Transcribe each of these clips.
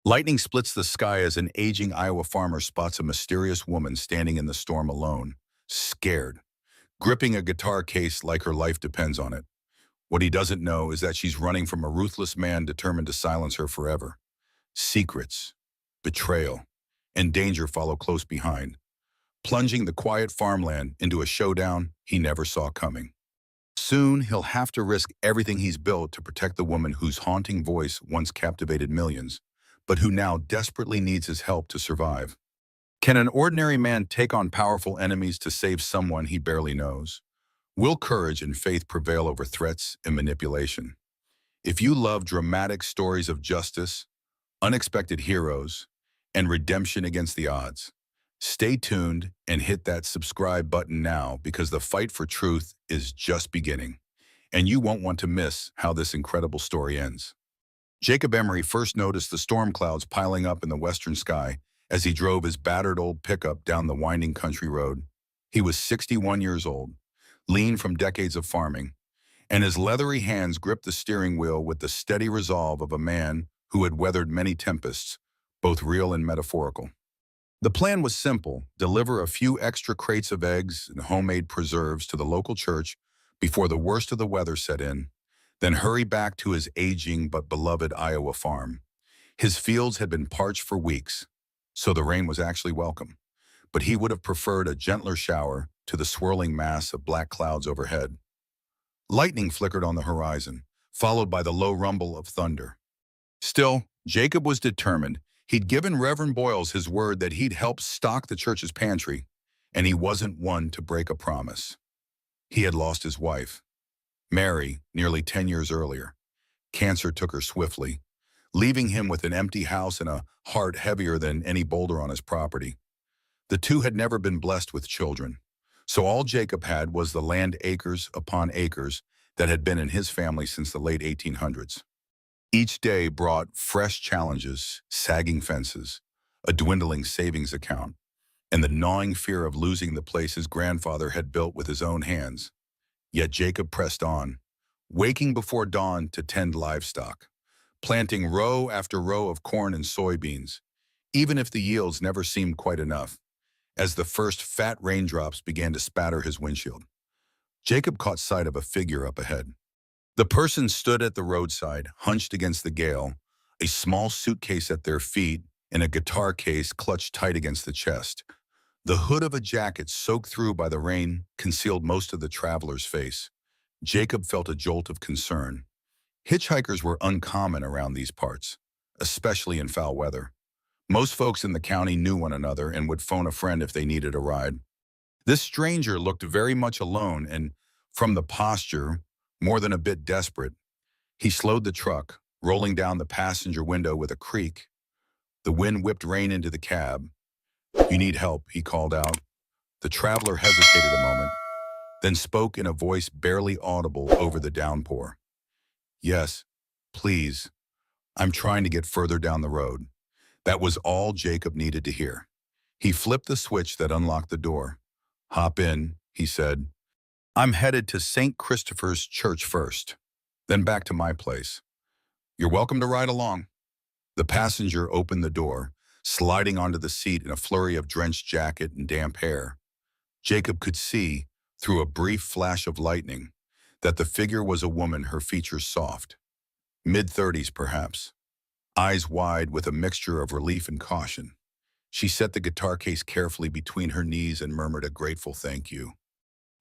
Lightning splits the sky as an aging Iowa farmer spots a mysterious woman standing in the storm alone, scared, gripping a guitar case like her life depends on it. What he doesn't know is that she's running from a ruthless man determined to silence her forever. Secrets, betrayal, and danger follow close behind, plunging the quiet farmland into a showdown he never saw coming. Soon, he'll have to risk everything he's built to protect the woman whose haunting voice once captivated millions, but who now desperately needs his help to survive. Can an ordinary man take on powerful enemies to save someone he barely knows? Will courage and faith prevail over threats and manipulation? If you love dramatic stories of justice, unexpected heroes, and redemption against the odds, stay tuned and hit that subscribe button now because the fight for truth is just beginning, and you won't want to miss how this incredible story ends. Jacob Emery first noticed the storm clouds piling up in the western sky as he drove his battered old pickup down the winding country road. He was 61 years old, lean from decades of farming, and his leathery hands gripped the steering wheel with the steady resolve of a man who had weathered many tempests, both real and metaphorical. The plan was simple: deliver a few extra crates of eggs and homemade preserves to the local church before the worst of the weather set in, then hurry back to his aging but beloved Iowa farm. His fields had been parched for weeks, so the rain was actually welcome, but he would have preferred a gentler shower to the swirling mass of black clouds overhead. Lightning flickered on the horizon, followed by the low rumble of thunder. Still, Jacob was determined. He'd given Reverend Boyles his word that he'd help stock the church's pantry, and he wasn't one to break a promise. He had lost his wife, Mary, nearly 10 years earlier. Cancer took her swiftly, leaving him with an empty house and a heart heavier than any boulder on his property. The two had never been blessed with children, so all Jacob had was the land acres upon acres that had been in his family since the late 1800s. Each day brought fresh challenges, sagging fences, a dwindling savings account, and the gnawing fear of losing the place his grandfather had built with his own hands. Yet Jacob pressed on, waking before dawn to tend livestock, planting row after row of corn and soybeans, even if the yields never seemed quite enough. As the first fat raindrops began to spatter his windshield, Jacob caught sight of a figure up ahead. The person stood at the roadside, hunched against the gale, a small suitcase at their feet and a guitar case clutched tight against the chest. The hood of a jacket soaked through by the rain concealed most of the traveler's face. Jacob felt a jolt of concern. Hitchhikers were uncommon around these parts, especially in foul weather. Most folks in the county knew one another and would phone a friend if they needed a ride. This stranger looked very much alone and, from the posture, more than a bit desperate. He slowed the truck, rolling down the passenger window with a creak. The wind whipped rain into the cab. "You need help," he called out. The traveler hesitated a moment, then spoke in a voice barely audible over the downpour. "Yes, please. I'm trying to get further down the road." That was all Jacob needed to hear. He flipped the switch that unlocked the door. "Hop in," he said. "I'm headed to St. Christopher's Church first, then back to my place. You're welcome to ride along." The passenger opened the door, sliding onto the seat in a flurry of drenched jacket and damp hair. Jacob could see, through a brief flash of lightning, that the figure was a woman, her features soft. Mid-30s, perhaps. Eyes wide with a mixture of relief and caution. She set the guitar case carefully between her knees and murmured a grateful thank you.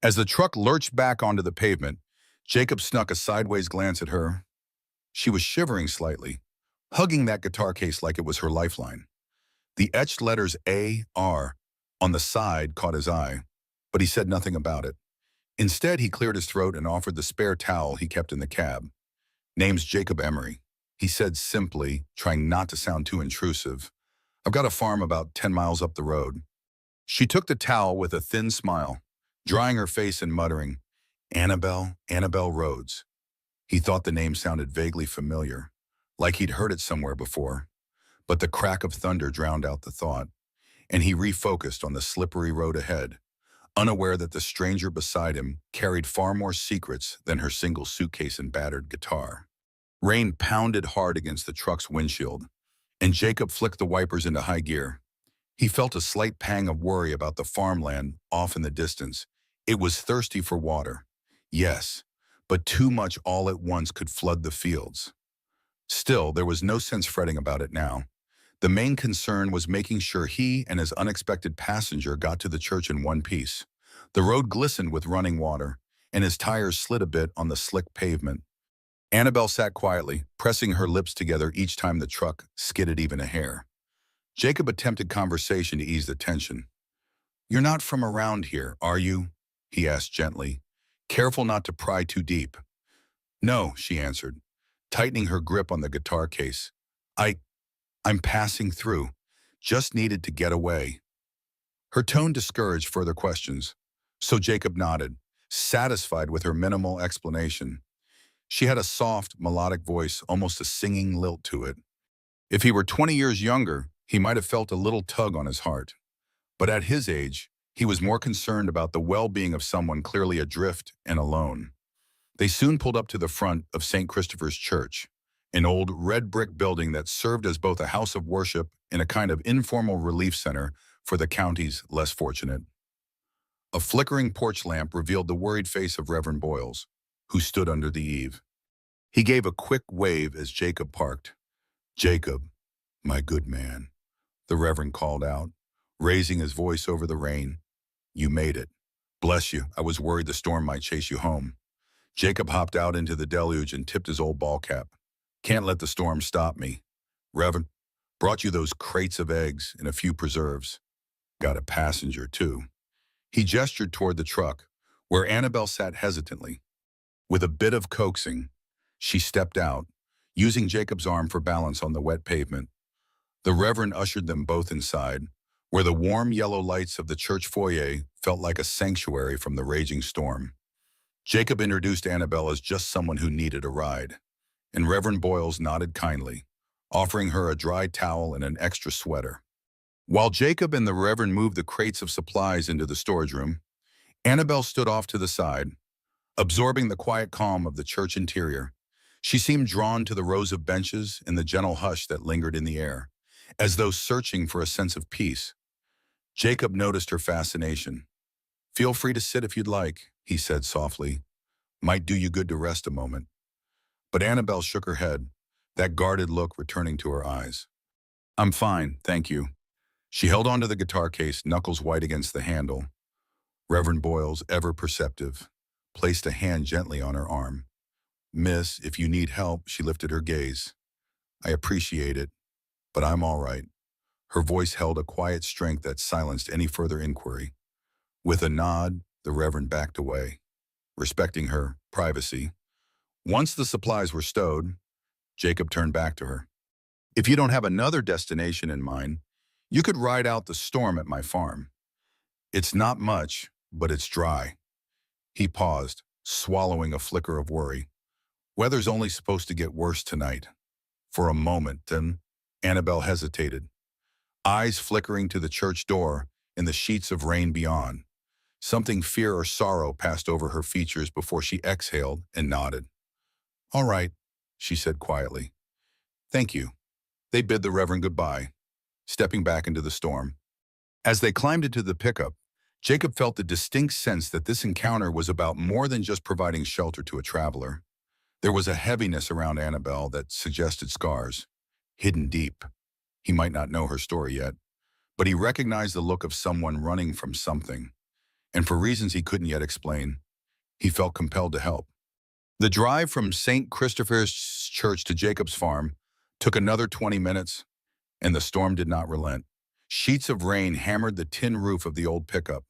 As the truck lurched back onto the pavement, Jacob snuck a sideways glance at her. She was shivering slightly, hugging that guitar case like it was her lifeline. The etched letters A.R. on the side caught his eye, but he said nothing about it. Instead, he cleared his throat and offered the spare towel he kept in the cab. "Name's Jacob Emery," he said simply, trying not to sound too intrusive. "I've got a farm about 10 miles up the road." She took the towel with a thin smile, drying her face and muttering, Annabelle Rhodes." He thought the name sounded vaguely familiar, like he'd heard it somewhere before. But the crack of thunder drowned out the thought, and he refocused on the slippery road ahead, unaware that the stranger beside him carried far more secrets than her single suitcase and battered guitar. Rain pounded hard against the truck's windshield, and Jacob flicked the wipers into high gear. He felt a slight pang of worry about the farmland off in the distance. It was thirsty for water. Yes, but too much all at once could flood the fields. Still, there was no sense fretting about it now. The main concern was making sure he and his unexpected passenger got to the church in one piece. The road glistened with running water, and his tires slid a bit on the slick pavement. Annabelle sat quietly, pressing her lips together each time the truck skidded even a hair. Jacob attempted conversation to ease the tension. "You're not from around here, are you?" he asked gently, careful not to pry too deep. "No," she answered, tightening her grip on the guitar case. I'm passing through. Just needed to get away." Her tone discouraged further questions, so Jacob nodded, satisfied with her minimal explanation. She had a soft, melodic voice, almost a singing lilt to it. If he were 20 years younger, he might have felt a little tug on his heart. But at his age, he was more concerned about the well-being of someone clearly adrift and alone. They soon pulled up to the front of St. Christopher's Church, an old red brick building that served as both a house of worship and a kind of informal relief center for the county's less fortunate. A flickering porch lamp revealed the worried face of Reverend Boyles, who stood under the eave. He gave a quick wave as Jacob parked. "Jacob, my good man," the Reverend called out, raising his voice over the rain. "You made it. Bless you, I was worried the storm might chase you home." Jacob hopped out into the deluge and tipped his old ball cap. "Can't let the storm stop me. Reverend, brought you those crates of eggs and a few preserves. Got a passenger, too." He gestured toward the truck, where Annabelle sat hesitantly. With a bit of coaxing, she stepped out, using Jacob's arm for balance on the wet pavement. The Reverend ushered them both inside, where the warm yellow lights of the church foyer felt like a sanctuary from the raging storm. Jacob introduced Annabelle as just someone who needed a ride, and Reverend Boyles nodded kindly, offering her a dry towel and an extra sweater. While Jacob and the Reverend moved the crates of supplies into the storage room, Annabelle stood off to the side, absorbing the quiet calm of the church interior. She seemed drawn to the rows of benches and the gentle hush that lingered in the air, as though searching for a sense of peace. Jacob noticed her fascination. "Feel free to sit if you'd like," he said softly. "Might do you good to rest a moment." But Annabelle shook her head, that guarded look returning to her eyes. "I'm fine, thank you." She held onto the guitar case, knuckles white against the handle. Reverend Boyles, ever perceptive, placed a hand gently on her arm. "Miss, if you need help," she lifted her gaze. "I appreciate it, but I'm all right." Her voice held a quiet strength that silenced any further inquiry. With a nod, the Reverend backed away, respecting her privacy. Once the supplies were stowed, Jacob turned back to her. "If you don't have another destination in mind, you could ride out the storm at my farm. It's not much, but it's dry." He paused, swallowing a flicker of worry. "Weather's only supposed to get worse tonight." For a moment, then, Annabelle hesitated, eyes flickering to the church door and the sheets of rain beyond. Something fear or sorrow passed over her features before she exhaled and nodded. "All right," she said quietly. "Thank you." They bid the Reverend goodbye, stepping back into the storm. As they climbed into the pickup, Jacob felt the distinct sense that this encounter was about more than just providing shelter to a traveler. There was a heaviness around Annabelle that suggested scars, hidden deep. He might not know her story yet, but he recognized the look of someone running from something, and for reasons he couldn't yet explain, he felt compelled to help. The drive from St. Christopher's Church to Jacob's farm took another 20 minutes, and the storm did not relent. Sheets of rain hammered the tin roof of the old pickup.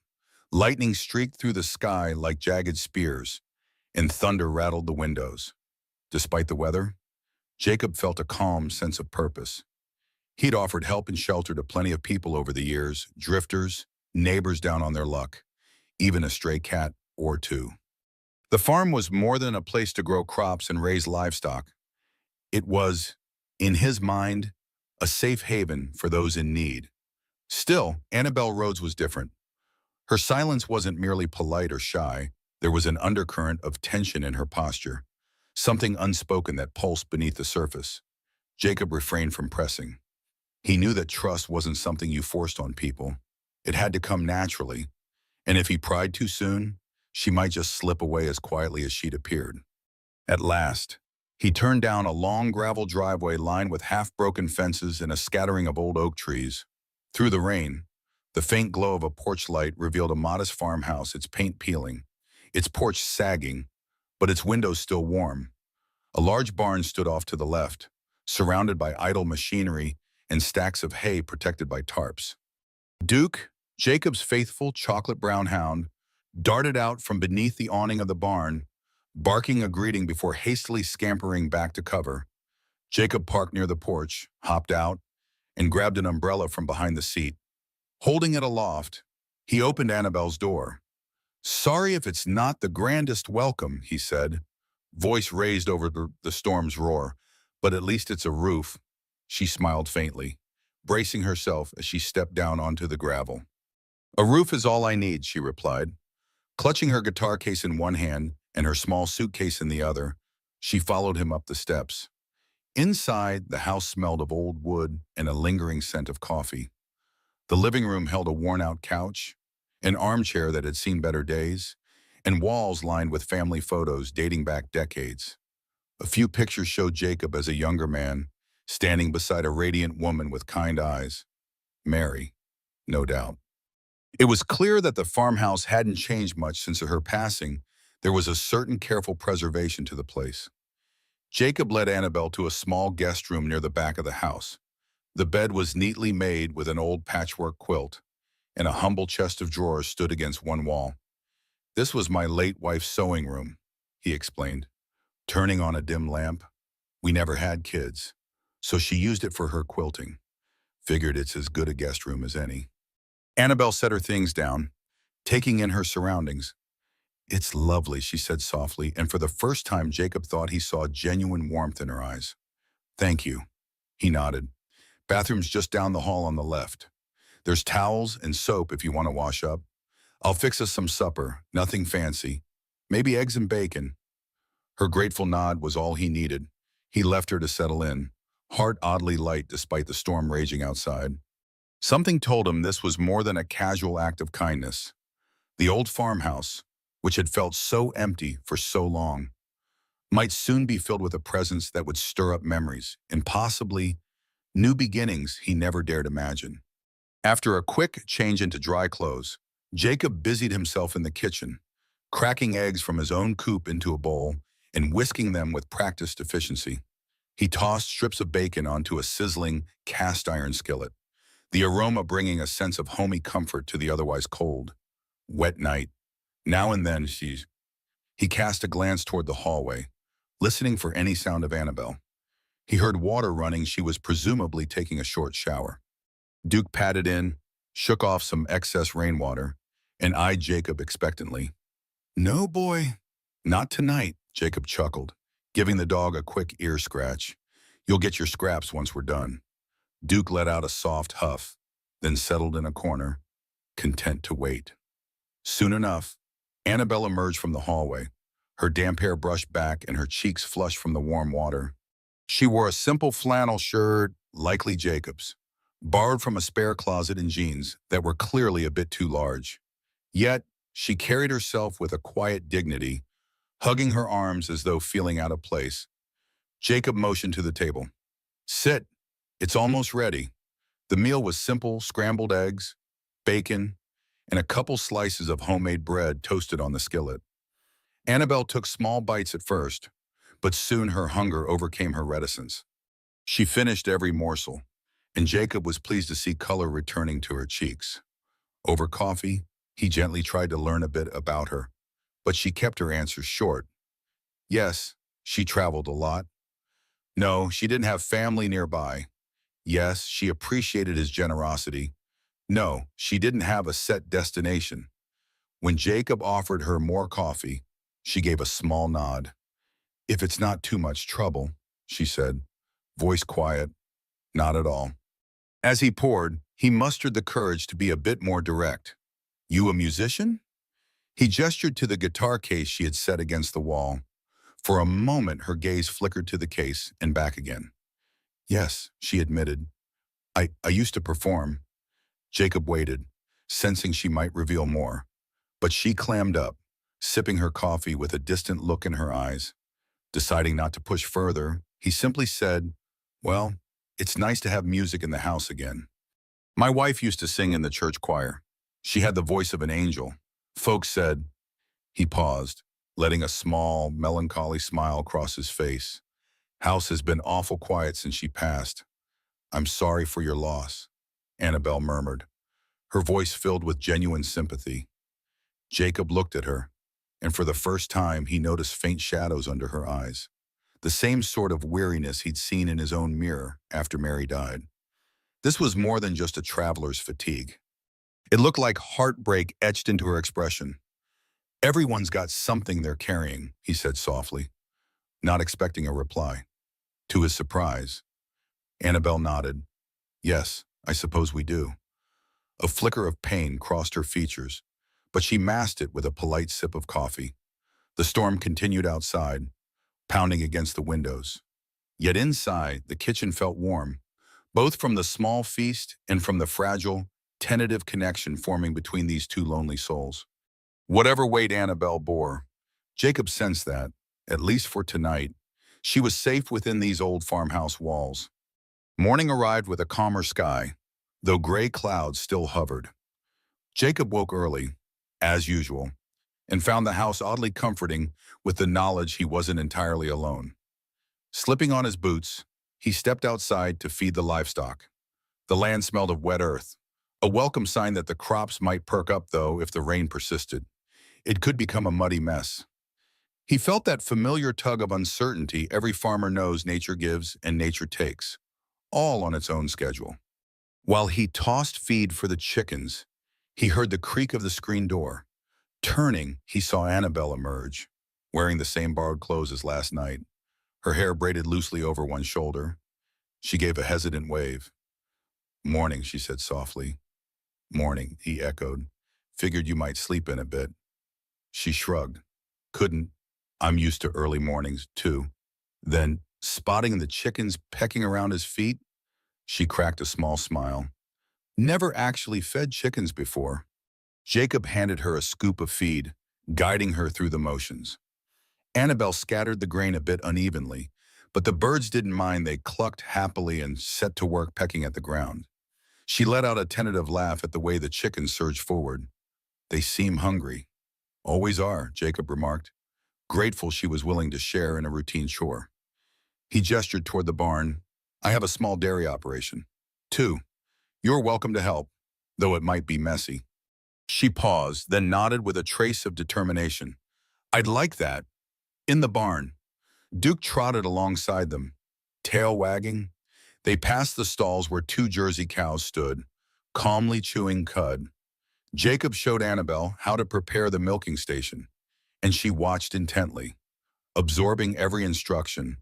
Lightning streaked through the sky like jagged spears, and thunder rattled the windows. Despite the weather, Jacob felt a calm sense of purpose. He'd offered help and shelter to plenty of people over the years, drifters, neighbors down on their luck, even a stray cat or two. The farm was more than a place to grow crops and raise livestock. It was, in his mind, a safe haven for those in need. Still, Annabelle Rhodes was different. Her silence wasn't merely polite or shy. There was an undercurrent of tension in her posture, something unspoken that pulsed beneath the surface. Jacob refrained from pressing. He knew that trust wasn't something you forced on people. It had to come naturally, and if he pried too soon, she might just slip away as quietly as she'd appeared. At last, he turned down a long gravel driveway lined with half-broken fences and a scattering of old oak trees. Through the rain, the faint glow of a porch light revealed a modest farmhouse, its paint peeling, its porch sagging, but its windows still warm. A large barn stood off to the left, surrounded by idle machinery and stacks of hay protected by tarps. Duke, Jacob's faithful chocolate-brown hound, darted out from beneath the awning of the barn, barking a greeting before hastily scampering back to cover. Jacob parked near the porch, hopped out, and grabbed an umbrella from behind the seat. Holding it aloft, he opened Annabelle's door. "Sorry if it's not the grandest welcome," he said, voice raised over the storm's roar. "But at least it's a roof." She smiled faintly, bracing herself as she stepped down onto the gravel. "A roof is all I need," she replied. Clutching her guitar case in one hand and her small suitcase in the other, she followed him up the steps. Inside, the house smelled of old wood and a lingering scent of coffee. The living room held a worn-out couch, an armchair that had seen better days, and walls lined with family photos dating back decades. A few pictures showed Jacob as a younger man, standing beside a radiant woman with kind eyes. Mary, no doubt. It was clear that the farmhouse hadn't changed much since her passing. There was a certain careful preservation to the place. Jacob led Annabelle to a small guest room near the back of the house. The bed was neatly made with an old patchwork quilt, and a humble chest of drawers stood against one wall. "This was my late wife's sewing room," he explained, turning on a dim lamp. "We never had kids, so she used it for her quilting. Figured it's as good a guest room as any." Annabelle set her things down, taking in her surroundings. "It's lovely," she said softly, and for the first time Jacob thought he saw genuine warmth in her eyes. "Thank you," he nodded. "Bathroom's just down the hall on the left. There's towels and soap if you want to wash up. I'll fix us some supper, nothing fancy. Maybe eggs and bacon." Her grateful nod was all he needed. He left her to settle in, heart oddly light despite the storm raging outside. Something told him this was more than a casual act of kindness. The old farmhouse, which had felt so empty for so long, might soon be filled with a presence that would stir up memories and possibly new beginnings he never dared imagine. After a quick change into dry clothes, Jacob busied himself in the kitchen, cracking eggs from his own coop into a bowl and whisking them with practiced efficiency. He tossed strips of bacon onto a sizzling cast-iron skillet, the aroma bringing a sense of homey comfort to the otherwise cold, wet night. Now and then he cast a glance toward the hallway, listening for any sound of Annabelle. He heard water running. She was presumably taking a short shower. Duke patted in, shook off some excess rainwater, and eyed Jacob expectantly. "No, boy, not tonight," Jacob chuckled, giving the dog a quick ear scratch. "You'll get your scraps once we're done." Duke let out a soft huff, then settled in a corner, content to wait. Soon enough, Annabelle emerged from the hallway, her damp hair brushed back and her cheeks flushed from the warm water. She wore a simple flannel shirt, likely Jacob's, borrowed from a spare closet, and jeans that were clearly a bit too large. Yet, she carried herself with a quiet dignity, hugging her arms as though feeling out of place. Jacob motioned to the table. "Sit. It's almost ready." The meal was simple: scrambled eggs, bacon, and a couple slices of homemade bread toasted on the skillet. Annabelle took small bites at first, but soon her hunger overcame her reticence. She finished every morsel, and Jacob was pleased to see color returning to her cheeks. Over coffee, he gently tried to learn a bit about her, but she kept her answers short. Yes, she traveled a lot. No, she didn't have family nearby. Yes, she appreciated his generosity. No, she didn't have a set destination. When Jacob offered her more coffee, she gave a small nod. "If it's not too much trouble," she said, voice quiet. "Not at all." As he poured, he mustered the courage to be a bit more direct. "You a musician?" He gestured to the guitar case she had set against the wall. For a moment, her gaze flickered to the case and back again. "Yes," she admitted, I used to perform. Jacob waited, sensing she might reveal more. But she clammed up, sipping her coffee with a distant look in her eyes. Deciding not to push further, he simply said, "Well, it's nice to have music in the house again. My wife used to sing in the church choir. She had the voice of an angel. Folks said." He paused, letting a small, melancholy smile cross his face. "House has been awful quiet since she passed. I'm sorry for your loss," Annabelle murmured, her voice filled with genuine sympathy. Jacob looked at her, and for the first time he noticed faint shadows under her eyes, the same sort of weariness he'd seen in his own mirror after Mary died. This was more than just a traveler's fatigue. It looked like heartbreak etched into her expression. "Everyone's got something they're carrying," he said softly, not expecting a reply. To his surprise, Annabelle nodded. "Yes, I suppose we do." A flicker of pain crossed her features, but she masked it with a polite sip of coffee. The storm continued outside, pounding against the windows. Yet inside, the kitchen felt warm, both from the small feast and from the fragile, tentative connection forming between these two lonely souls. Whatever weight Annabelle bore, Jacob sensed that, at least for tonight, she was safe within these old farmhouse walls. Morning arrived with a calmer sky, though gray clouds still hovered. Jacob woke early, as usual, and found the house oddly comforting with the knowledge he wasn't entirely alone. Slipping on his boots, he stepped outside to feed the livestock. The land smelled of wet earth, a welcome sign that the crops might perk up, though, if the rain persisted. It could become a muddy mess. He felt that familiar tug of uncertainty every farmer knows nature gives and nature takes, all on its own schedule. While he tossed feed for the chickens, he heard the creak of the screen door. Turning, he saw Annabelle emerge, wearing the same borrowed clothes as last night, her hair braided loosely over one shoulder. She gave a hesitant wave. "Morning," she said softly. "Morning," he echoed. "Figured you might sleep in a bit." She shrugged. "Couldn't. I'm used to early mornings, too." Then, spotting the chickens pecking around his feet, she cracked a small smile. "Never actually fed chickens before." Jacob handed her a scoop of feed, guiding her through the motions. Annabelle scattered the grain a bit unevenly, but the birds didn't mind. They clucked happily and set to work pecking at the ground. She let out a tentative laugh at the way the chickens surged forward. "They seem hungry." "Always are," Jacob remarked, grateful she was willing to share in a routine chore. He gestured toward the barn. "I have a small dairy operation, too. You're welcome to help, though it might be messy." She paused, then nodded with a trace of determination. "I'd like that." In the barn, Duke trotted alongside them, tail wagging. They passed the stalls where two Jersey cows stood, calmly chewing cud. Jacob showed Annabelle how to prepare the milking station, and she watched intently, absorbing every instruction.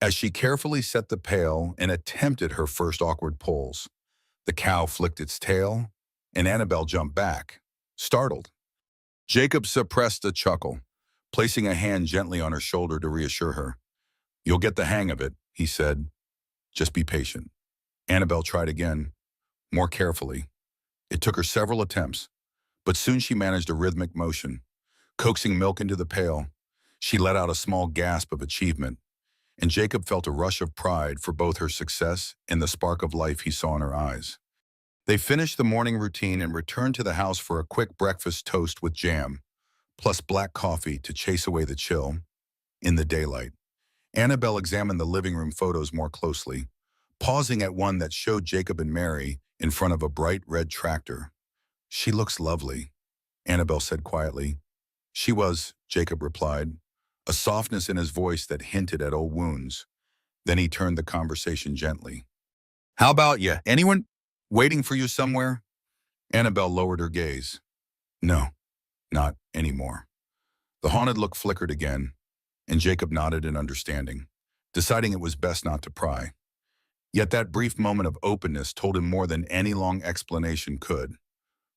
As she carefully set the pail and attempted her first awkward pulls, the cow flicked its tail, and Annabelle jumped back, startled. Jacob suppressed a chuckle, placing a hand gently on her shoulder to reassure her. "You'll get the hang of it," he said. "Just be patient." Annabelle tried again, more carefully. It took her several attempts, but soon she managed a rhythmic motion. Coaxing milk into the pail, she let out a small gasp of achievement, and Jacob felt a rush of pride for both her success and the spark of life he saw in her eyes. They finished the morning routine and returned to the house for a quick breakfast toast with jam, plus black coffee to chase away the chill. In the daylight, Annabelle examined the living room photos more closely, pausing at one that showed Jacob and Mary in front of a bright red tractor. "She looks lovely," Annabelle said quietly. "She was," Jacob replied, a softness in his voice that hinted at old wounds. Then he turned the conversation gently. "How about you? Anyone waiting for you somewhere?" Annabelle lowered her gaze. "No, not anymore." The haunted look flickered again, and Jacob nodded in understanding, deciding it was best not to pry. Yet that brief moment of openness told him more than any long explanation could.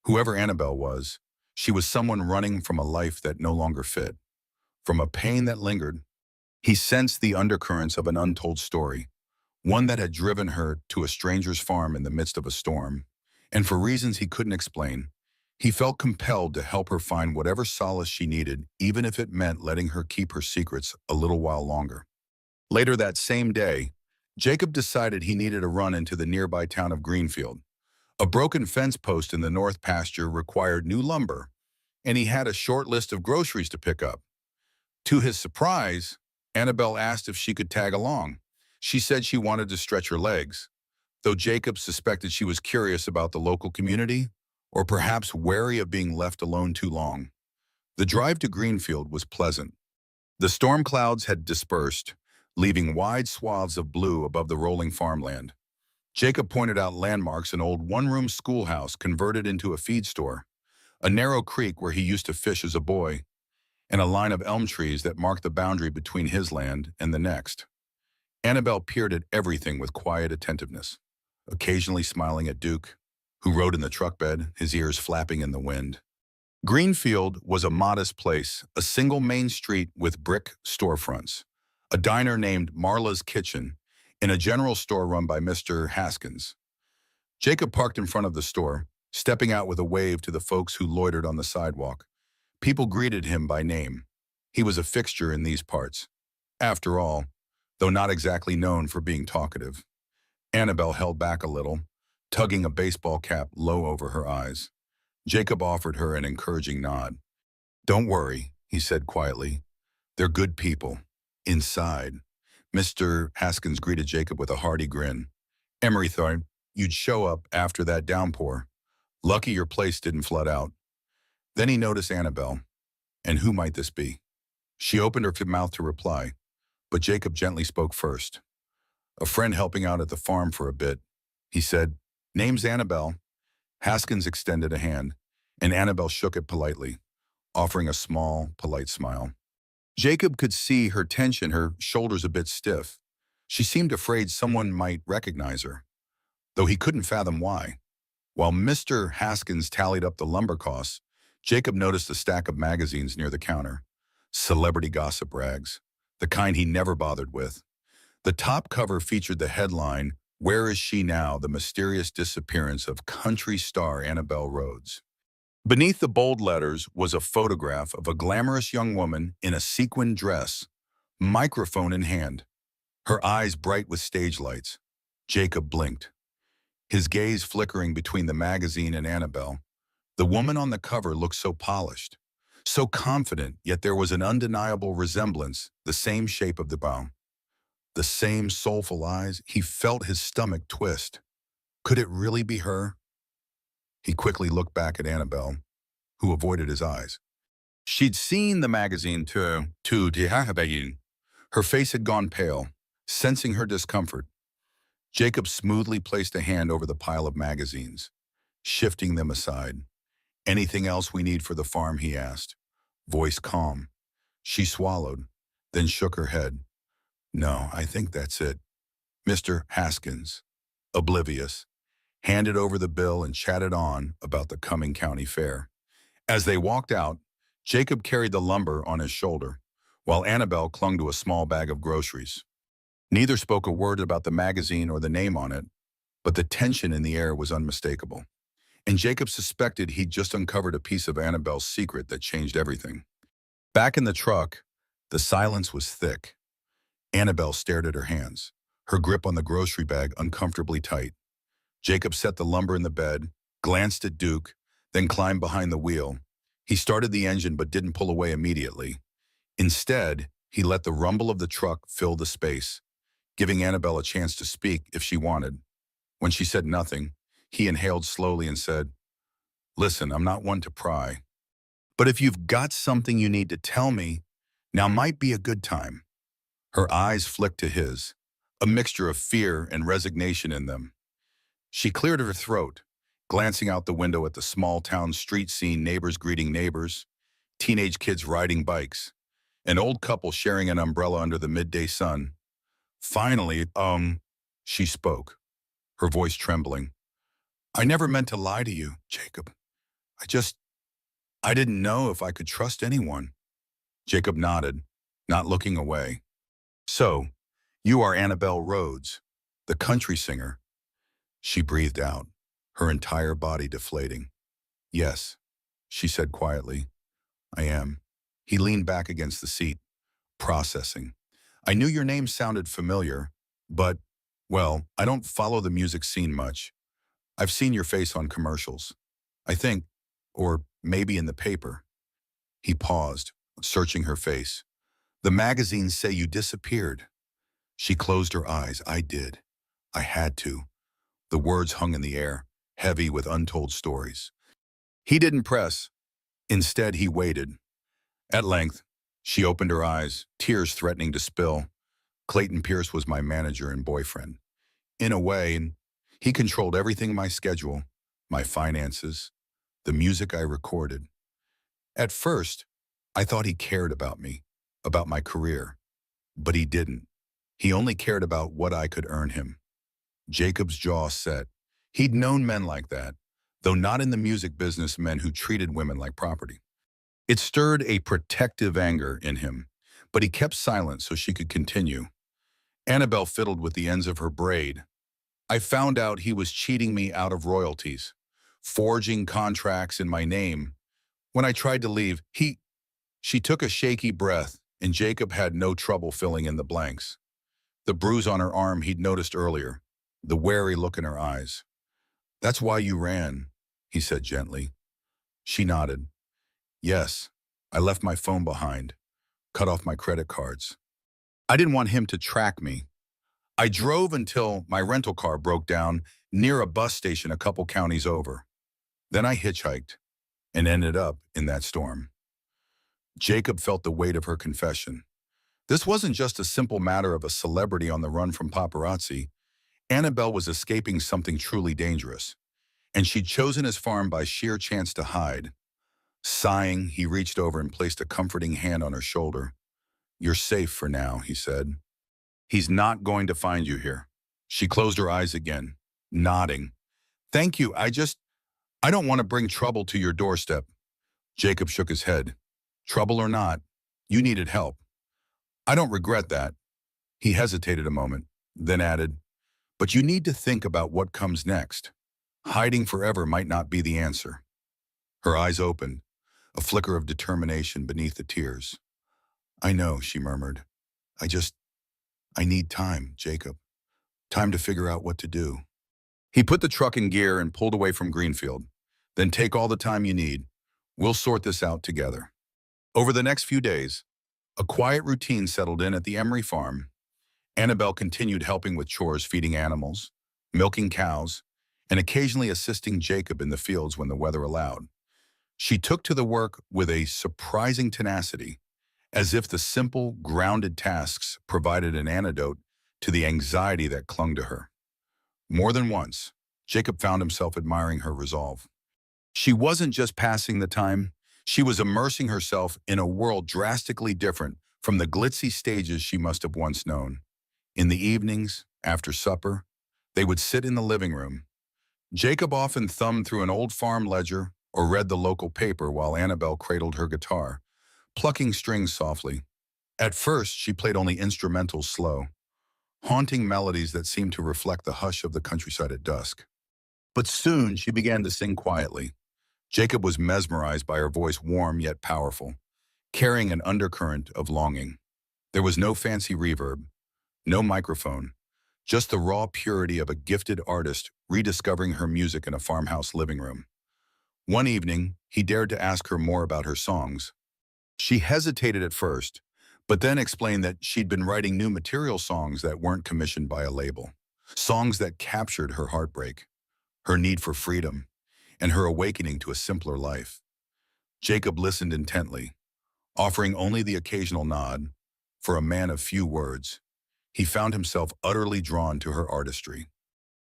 Whoever Annabelle was, she was someone running from a life that no longer fit, from a pain that lingered. He sensed the undercurrents of an untold story, one that had driven her to a stranger's farm in the midst of a storm. And for reasons he couldn't explain, he felt compelled to help her find whatever solace she needed, even if it meant letting her keep her secrets a little while longer. Later that same day, Jacob decided he needed a run into the nearby town of Greenfield. A broken fence post in the north pasture required new lumber, and he had a short list of groceries to pick up. To his surprise, Annabelle asked if she could tag along. She said she wanted to stretch her legs, though Jacob suspected she was curious about the local community, or perhaps wary of being left alone too long. The drive to Greenfield was pleasant. The storm clouds had dispersed, leaving wide swaths of blue above the rolling farmland. Jacob pointed out landmarks: an old one-room schoolhouse converted into a feed store, a narrow creek where he used to fish as a boy, and a line of elm trees that marked the boundary between his land and the next. Annabelle peered at everything with quiet attentiveness, occasionally smiling at Duke, who rode in the truck bed, his ears flapping in the wind. Greenfield was a modest place, a single main street with brick storefronts, a diner named Marla's Kitchen, and a general store run by Mr. Haskins. Jacob parked in front of the store, stepping out with a wave to the folks who loitered on the sidewalk. People greeted him by name. He was a fixture in these parts. After all, though not exactly known for being talkative. Annabelle held back a little, tugging a baseball cap low over her eyes. Jacob offered her an encouraging nod. "Don't worry," he said quietly. "They're good people. Inside." Mr. Haskins greeted Jacob with a hearty grin. "Emery thought you'd show up after that downpour. Lucky your place didn't flood out." Then he noticed Annabelle. And who might this be? She opened her mouth to reply, but Jacob gently spoke first. "A friend helping out at the farm for a bit," he said. "Name's Annabelle." Haskins extended a hand, and Annabelle shook it politely, offering a small, polite smile. Jacob could see her tension, her shoulders a bit stiff. She seemed afraid someone might recognize her, though he couldn't fathom why. While Mr. Haskins tallied up the lumber costs, Jacob noticed a stack of magazines near the counter. Celebrity gossip rags, the kind he never bothered with. The top cover featured the headline, "Where is she now? The mysterious disappearance of country star Annabelle Rhodes." Beneath the bold letters was a photograph of a glamorous young woman in a sequined dress, microphone in hand, her eyes bright with stage lights. Jacob blinked, his gaze flickering between the magazine and Annabelle. The woman on the cover looked so polished, so confident, yet there was an undeniable resemblance, the same shape of the bow, the same soulful eyes. He felt his stomach twist. Could it really be her? He quickly looked back at Annabelle, who avoided his eyes. She'd seen the magazine too. Her face had gone pale, sensing her discomfort. Jacob smoothly placed a hand over the pile of magazines, shifting them aside. "Anything else we need for the farm?" he asked, voice calm. She swallowed, then shook her head. "No, I think that's it." Mr. Haskins, oblivious, handed over the bill and chatted on about the coming county fair. As they walked out, Jacob carried the lumber on his shoulder, while Annabelle clung to a small bag of groceries. Neither spoke a word about the magazine or the name on it, but the tension in the air was unmistakable. And Jacob suspected he'd just uncovered a piece of Annabelle's secret that changed everything. Back in the truck, the silence was thick. Annabelle stared at her hands, her grip on the grocery bag uncomfortably tight. Jacob set the lumber in the bed, glanced at Duke, then climbed behind the wheel. He started the engine but didn't pull away immediately. Instead, he let the rumble of the truck fill the space, giving Annabelle a chance to speak if she wanted. When she said nothing, he inhaled slowly and said, "Listen, I'm not one to pry, but if you've got something you need to tell me, now might be a good time." Her eyes flicked to his, a mixture of fear and resignation in them. She cleared her throat, glancing out the window at the small-town street scene, neighbors greeting neighbors, teenage kids riding bikes, an old couple sharing an umbrella under the midday sun. Finally, she spoke, her voice trembling. "I never meant to lie to you, Jacob. I didn't know if I could trust anyone." Jacob nodded, not looking away. "So, you are Annabelle Rhodes." The country singer. She breathed out, her entire body deflating. Yes, she said quietly. I am. He leaned back against the seat, processing. I knew your name sounded familiar, but, well, I don't follow the music scene much. I've seen your face on commercials. I think, or maybe in the paper. He paused, searching her face. The magazines say you disappeared. She closed her eyes. I did. I had to. The words hung in the air, heavy with untold stories. He didn't press. Instead, he waited. At length, she opened her eyes, tears threatening to spill. Clayton Pierce was my manager and boyfriend. In a way, and he controlled everything: my schedule, my finances, the music I recorded. At first, I thought he cared about me, about my career. But he didn't. He only cared about what I could earn him. Jacob's jaw set. He'd known men like that, though not in the music business, men who treated women like property. It stirred a protective anger in him, but he kept silent so she could continue. Annabelle fiddled with the ends of her braid. I found out he was cheating me out of royalties, forging contracts in my name. When I tried to leave, she took a shaky breath, and Jacob had no trouble filling in the blanks. The bruise on her arm he'd noticed earlier, the wary look in her eyes. That's why you ran, he said gently. She nodded. Yes, I left my phone behind, cut off my credit cards. I didn't want him to track me. I drove until my rental car broke down near a bus station a couple counties over. Then I hitchhiked and ended up in that storm. Jacob felt the weight of her confession. This wasn't just a simple matter of a celebrity on the run from paparazzi. Annabelle was escaping something truly dangerous, and she'd chosen his farm by sheer chance to hide. Sighing, he reached over and placed a comforting hand on her shoulder. You're safe for now, he said. He's not going to find you here. She closed her eyes again, nodding. Thank you, I don't want to bring trouble to your doorstep. Jacob shook his head. Trouble or not, you needed help. I don't regret that. He hesitated a moment, then added, but you need to think about what comes next. Hiding forever might not be the answer. Her eyes opened, a flicker of determination beneath the tears. I know, she murmured. I need time, Jacob. Time to figure out what to do. He put the truck in gear and pulled away from Greenfield. Then take all the time you need. We'll sort this out together. Over the next few days, a quiet routine settled in at the Emery farm. Annabelle continued helping with chores, feeding animals, milking cows, and occasionally assisting Jacob in the fields when the weather allowed. She took to the work with a surprising tenacity, as if the simple, grounded tasks provided an antidote to the anxiety that clung to her. More than once, Jacob found himself admiring her resolve. She wasn't just passing the time, she was immersing herself in a world drastically different from the glitzy stages she must have once known. In the evenings, after supper, they would sit in the living room. Jacob often thumbed through an old farm ledger or read the local paper while Annabelle cradled her guitar, plucking strings softly. At first, she played only instrumentals slow, haunting melodies that seemed to reflect the hush of the countryside at dusk. But soon, she began to sing quietly. Jacob was mesmerized by her voice, warm yet powerful, carrying an undercurrent of longing. There was no fancy reverb, no microphone, just the raw purity of a gifted artist rediscovering her music in a farmhouse living room. One evening, he dared to ask her more about her songs. She hesitated at first, but then explained that she'd been writing new material songs that weren't commissioned by a label. Songs that captured her heartbreak, her need for freedom, and her awakening to a simpler life. Jacob listened intently, offering only the occasional nod. For a man of few words, he found himself utterly drawn to her artistry.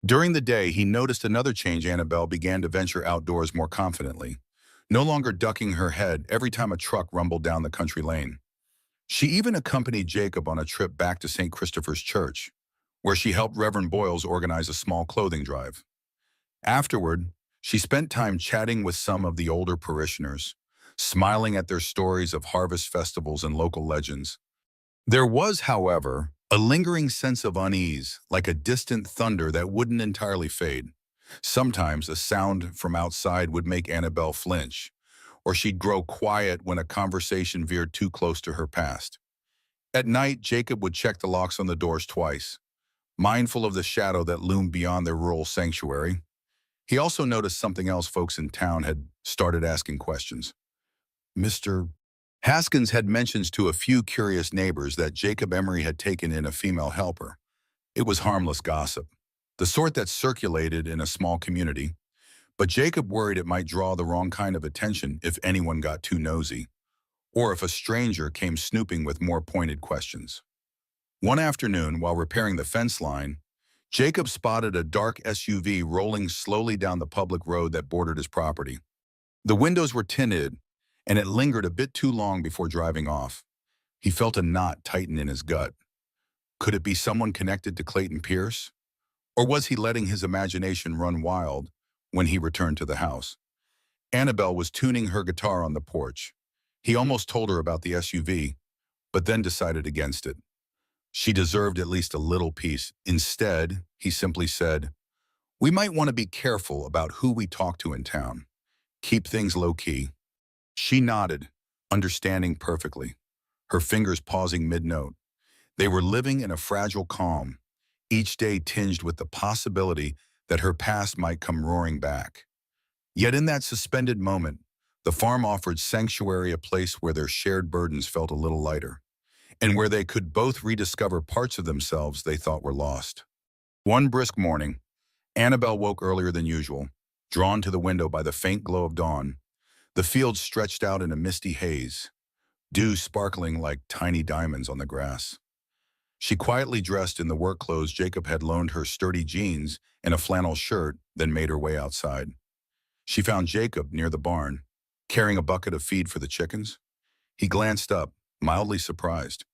During the day, he noticed another change. Annabelle began to venture outdoors more confidently, no longer ducking her head every time a truck rumbled down the country lane. She even accompanied Jacob on a trip back to St. Christopher's Church, where she helped Reverend Boyles organize a small clothing drive. Afterward, she spent time chatting with some of the older parishioners, smiling at their stories of harvest festivals and local legends. There was, however, A lingering sense of unease, like a distant thunder that wouldn't entirely fade. Sometimes a sound from outside would make Annabelle flinch, or she'd grow quiet when a conversation veered too close to her past. At night, Jacob would check the locks on the doors twice, mindful of the shadow that loomed beyond their rural sanctuary. He also noticed something else. Folks in town had started asking questions. Mr. Haskins had mentions to a few curious neighbors that Jacob Emery had taken in a female helper. It was harmless gossip, the sort that circulated in a small community, but Jacob worried it might draw the wrong kind of attention if anyone got too nosy, or if a stranger came snooping with more pointed questions. One afternoon, while repairing the fence line, Jacob spotted a dark SUV rolling slowly down the public road that bordered his property. The windows were tinted, and it lingered a bit too long before driving off. He felt a knot tighten in his gut. Could it be someone connected to Clayton Pierce? Or was he letting his imagination run wild when he returned to the house? Annabelle was tuning her guitar on the porch. He almost told her about the SUV, but then decided against it. She deserved at least a little peace. Instead, he simply said, "We might want to be careful about who we talk to in town. Keep things low-key." She nodded, understanding perfectly, her fingers pausing mid-note. They were living in a fragile calm, each day tinged with the possibility that her past might come roaring back. Yet in that suspended moment, the farm offered sanctuary, a place where their shared burdens felt a little lighter, and where they could both rediscover parts of themselves they thought were lost. One brisk morning, Annabelle woke earlier than usual, drawn to the window by the faint glow of dawn. The field stretched out in a misty haze, dew sparkling like tiny diamonds on the grass. She quietly dressed in the work clothes Jacob had loaned her, sturdy jeans and a flannel shirt, then made her way outside. She found Jacob near the barn, carrying a bucket of feed for the chickens. He glanced up, mildly surprised.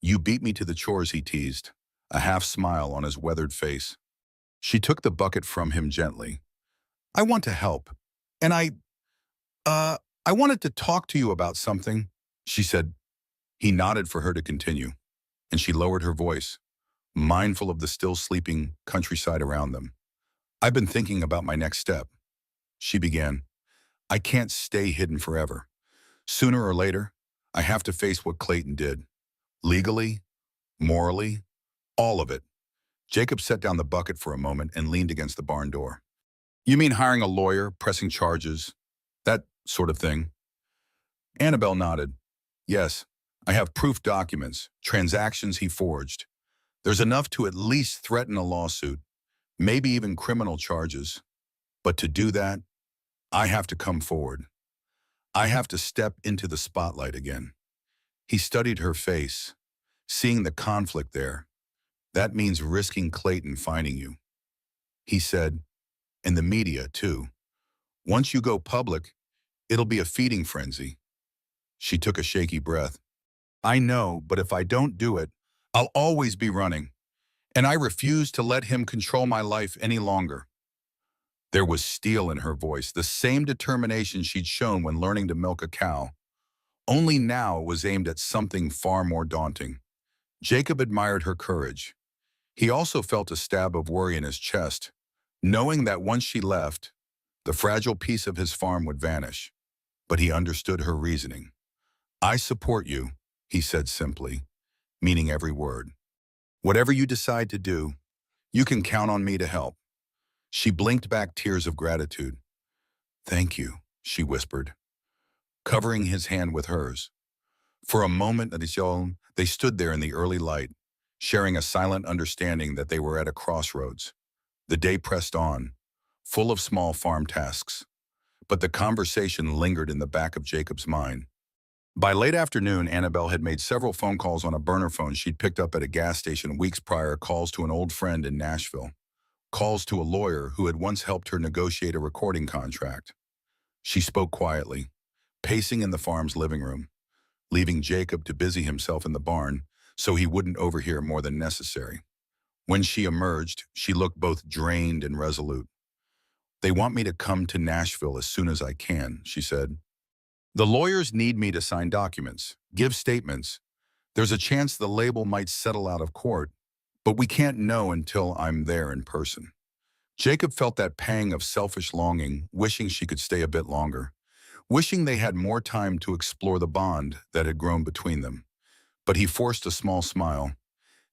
"You beat me to the chores," he teased, a half smile on his weathered face. She took the bucket from him gently. "I want to help, and I wanted to talk to you about something," she said. He nodded for her to continue, and she lowered her voice, mindful of the still sleeping countryside around them. "I've been thinking about my next step," she began. "I can't stay hidden forever. Sooner or later, I have to face what Clayton did. Legally, morally, all of it." Jacob set down the bucket for a moment and leaned against the barn door. "You mean hiring a lawyer, pressing charges, that sort of thing?" Annabelle nodded. "Yes, I have proof documents, transactions he forged. There's enough to at least threaten a lawsuit, maybe even criminal charges. But to do that, I have to come forward. I have to step into the spotlight again." He studied her face, seeing the conflict there. "That means risking Clayton finding you," he said, "and the media, too. Once you go public, it'll be a feeding frenzy." She took a shaky breath. "I know, but if I don't do it, I'll always be running, and I refuse to let him control my life any longer." There was steel in her voice, the same determination she'd shown when learning to milk a cow. Only now it was aimed at something far more daunting. Jacob admired her courage. He also felt a stab of worry in his chest, knowing that once she left, the fragile piece of his farm would vanish. But he understood her reasoning. "I support you," he said simply, meaning every word. "Whatever you decide to do, you can count on me to help." She blinked back tears of gratitude. "Thank you," she whispered, covering his hand with hers. For a moment, they stood there in the early light, sharing a silent understanding that they were at a crossroads. The day pressed on, full of small farm tasks, but the conversation lingered in the back of Jacob's mind. By late afternoon, Annabelle had made several phone calls on a burner phone she'd picked up at a gas station weeks prior, calls to an old friend in Nashville, calls to a lawyer who had once helped her negotiate a recording contract. She spoke quietly, pacing in the farm's living room, leaving Jacob to busy himself in the barn so he wouldn't overhear more than necessary. When she emerged, she looked both drained and resolute. "They want me to come to Nashville as soon as I can," she said. "The lawyers need me to sign documents, give statements. There's a chance the label might settle out of court, but we can't know until I'm there in person. Jacob felt that pang of selfish longing, wishing she could stay a bit longer, wishing they had more time to explore the bond that had grown between them. But he forced a small smile.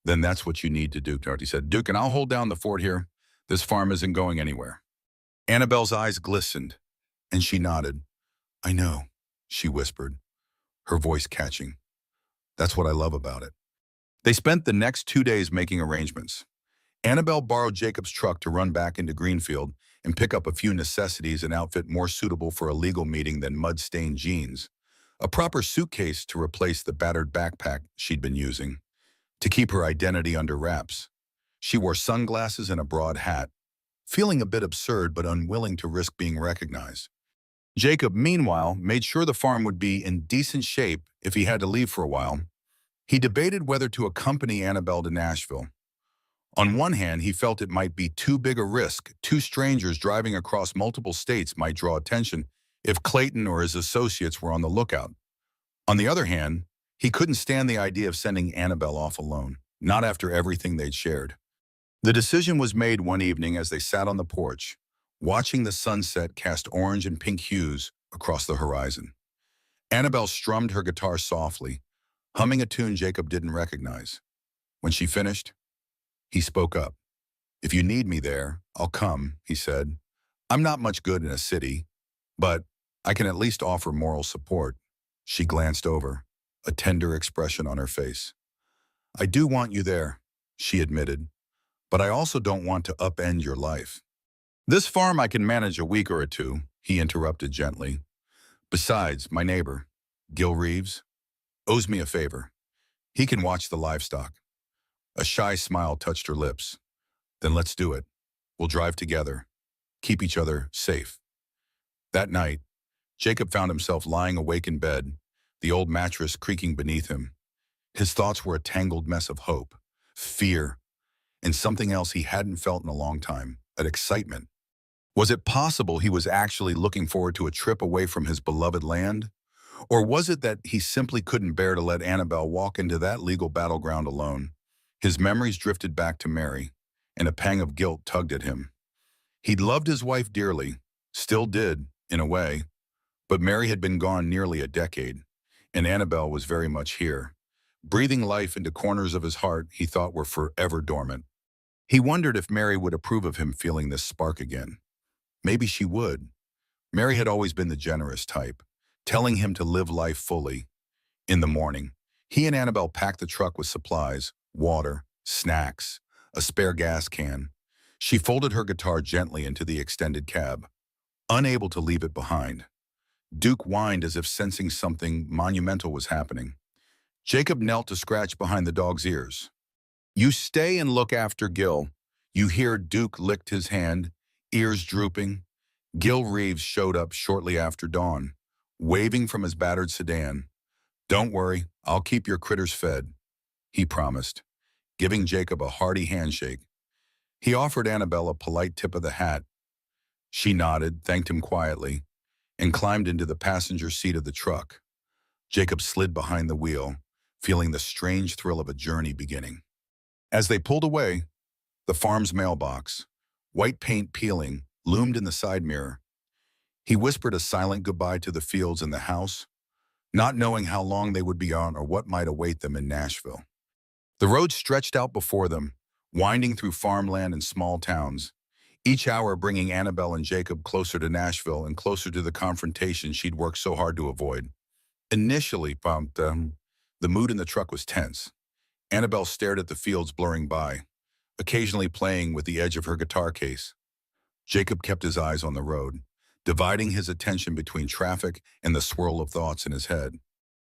Then that's what you need to do, Dorothy said. Duke, and I'll hold down the fort here. This farm isn't going anywhere. Annabelle's eyes glistened, and she nodded. I know, she whispered, her voice catching. That's what I love about it. They spent the next 2 days making arrangements. Annabelle borrowed Jacob's truck to run back into Greenfield and pick up a few necessities and outfit more suitable for a legal meeting than mud-stained jeans, a proper suitcase to replace the battered backpack she'd been using, to keep her identity under wraps. She wore sunglasses and a broad hat, feeling a bit absurd but unwilling to risk being recognized. Jacob, meanwhile, made sure the farm would be in decent shape if he had to leave for a while. He debated whether to accompany Annabelle to Nashville. On one hand, he felt it might be too big a risk. Two strangers driving across multiple states might draw attention if Clayton or his associates were on the lookout. On the other hand, he couldn't stand the idea of sending Annabelle off alone, not after everything they'd shared. The decision was made one evening as they sat on the porch, watching the sunset cast orange and pink hues across the horizon. Annabelle strummed her guitar softly, humming a tune Jacob didn't recognize. When she finished, he spoke up. If you need me there, I'll come, he said. I'm not much good in a city, but I can at least offer moral support. She glanced over, a tender expression on her face. I do want you there, she admitted, but I also don't want to upend your life. This farm I can manage a week or two, he interrupted gently. Besides, my neighbor, Gil Reeves, owes me a favor. He can watch the livestock. A shy smile touched her lips. Then let's do it. We'll drive together. Keep each other safe. That night, Jacob found himself lying awake in bed, the old mattress creaking beneath him. His thoughts were a tangled mess of hope, fear, and something else he hadn't felt in a long time, an excitement. Was it possible he was actually looking forward to a trip away from his beloved land? Or was it that he simply couldn't bear to let Annabelle walk into that legal battleground alone? His memories drifted back to Mary, and a pang of guilt tugged at him. He'd loved his wife dearly, still did, in a way, but Mary had been gone nearly a decade, and Annabelle was very much here, breathing life into corners of his heart he thought were forever dormant. He wondered if Mary would approve of him feeling this spark again. Maybe she would. Mary had always been the generous type, telling him to live life fully. In the morning, he and Annabelle packed the truck with supplies, water, snacks, a spare gas can. She folded her guitar gently into the extended cab, unable to leave it behind. Duke whined as if sensing something monumental was happening. Jacob knelt to scratch behind the dog's ears. You stay and look after Gil. You hear Duke licked his hand, ears drooping. Gil Reeves showed up shortly after dawn, waving from his battered sedan. Don't worry, I'll keep your critters fed, he promised, giving Jacob a hearty handshake. He offered Annabelle a polite tip of the hat. She nodded, thanked him quietly, and climbed into the passenger seat of the truck. Jacob slid behind the wheel, feeling the strange thrill of a journey beginning. As they pulled away, the farm's mailbox, white paint peeling, loomed in the side mirror. He whispered a silent goodbye to the fields and the house, not knowing how long they would be on or what might await them in Nashville. The road stretched out before them, winding through farmland and small towns, each hour bringing Annabelle and Jacob closer to Nashville and closer to the confrontation she'd worked so hard to avoid. Initially, the mood in the truck was tense. Annabelle stared at the fields blurring by, occasionally playing with the edge of her guitar case. Jacob kept his eyes on the road, dividing his attention between traffic and the swirl of thoughts in his head.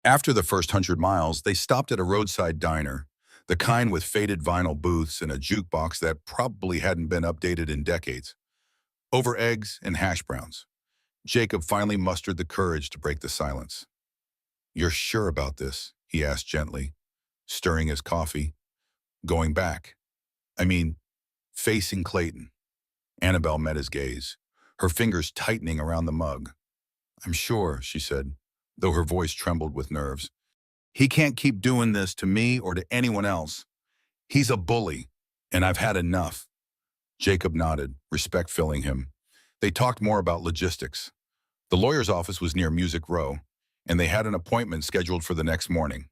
After the first 100 miles, they stopped at a roadside diner, the kind with faded vinyl booths and a jukebox that probably hadn't been updated in decades. Over eggs and hash browns, Jacob finally mustered the courage to break the silence. You're sure about this? He asked gently, stirring his coffee. Going back. I mean, facing Clayton. Annabelle met his gaze, her fingers tightening around the mug. I'm sure, she said, though her voice trembled with nerves. He can't keep doing this to me or to anyone else. He's a bully, and I've had enough. Jacob nodded, respect filling him. They talked more about logistics. The lawyer's office was near Music Row, and they had an appointment scheduled for the next morning.